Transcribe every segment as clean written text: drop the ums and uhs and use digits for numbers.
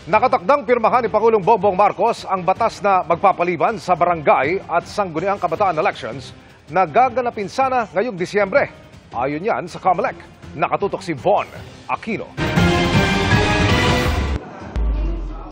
Nakatakdang pirmahan ni Pangulong Bongbong Marcos ang batas na magpapaliban sa barangay at sangguniang kabataan elections na gaganapin sana ngayong Disyembre. Ayon yan sa COMELEC. Nakatutok si Von Aquino.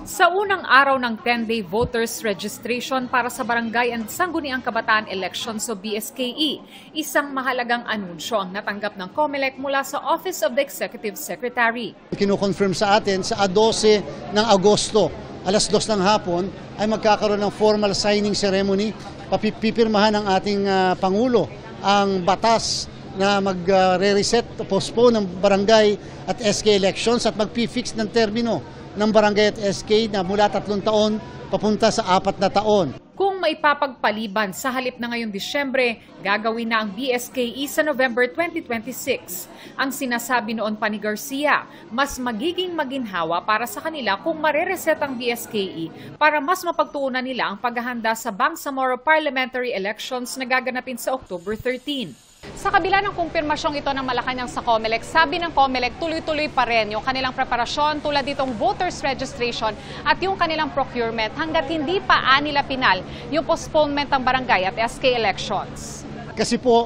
Sa unang araw ng 10-day voters registration para sa Barangay and Sangguniang Kabataan Elections o BSKE, isang mahalagang anunsyo ang natanggap ng COMELEC mula sa Office of the Executive Secretary. Kino-confirm sa atin sa 12 ng Agosto, alas 2 ng hapon, ay magkakaroon ng formal signing ceremony. Papipirmahan ng ating Pangulo ang batas na magre-reset o postpone ng barangay at SK elections at magpi-fix ng termino ng barangay at SK na mula 3 taon papunta sa 4 na taon. Kung maipapagpaliban sa halip na ngayong Disyembre, gagawin na ang BSKE sa November 2026. Ang sinasabi noon pa ni Garcia, mas magiging maginhawa para sa kanila kung marereset ang BSKE para mas mapagtuunan nila ang paghahanda sa Bangsamoro Parliamentary Elections na gaganapin sa October 13. Sa kabila ng kumpirmasyong ito ng Malacanang sa COMELEC, sabi ng COMELEC tuloy-tuloy pa rin yung kanilang preparasyon tulad ditong voters registration at yung kanilang procurement hanggat hindi pa nila pinal yung postponement ng barangay at SK elections. Kasi po,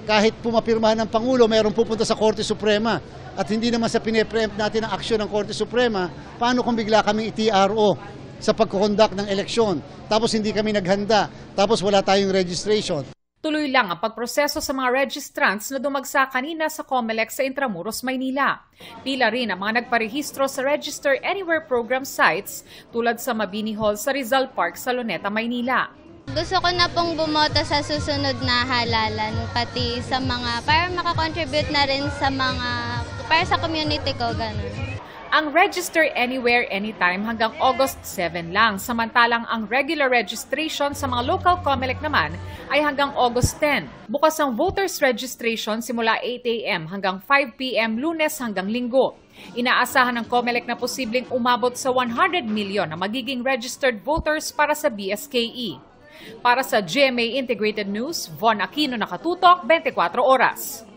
kahit pumapirmahan ng Pangulo, mayroong pupunta sa Korte Suprema at hindi naman sa pine-preempt natin ang aksyon ng Korte Suprema, paano kung bigla kami i-TRO sa pagkukonduct ng eleksyon, tapos hindi kami naghanda, tapos wala tayong registration. Tuloy lang ang pagproseso sa mga registrants na dumagsa kanina sa COMELEC sa Intramuros, Maynila. Pila rin ang mga nagparehistro sa Register Anywhere program sites tulad sa Mabini Hall sa Rizal Park sa Luneta, Maynila. Gusto ko na pong bumoto sa susunod na halalan, pati sa mga, para makakontribute na rin sa mga, para sa community ko, ganun. Ang Register Anywhere Anytime hanggang August 7 lang, samantalang ang regular registration sa mga local COMELEC naman ay hanggang August 10. Bukas ang voters registration simula 8 a.m. hanggang 5 p.m. Lunes hanggang Linggo. Inaasahan ng COMELEC na posibleng umabot sa 100 milyon na magiging registered voters para sa BSKE. Para sa GMA Integrated News, Von Aquino, Nakatutok, 24 Oras.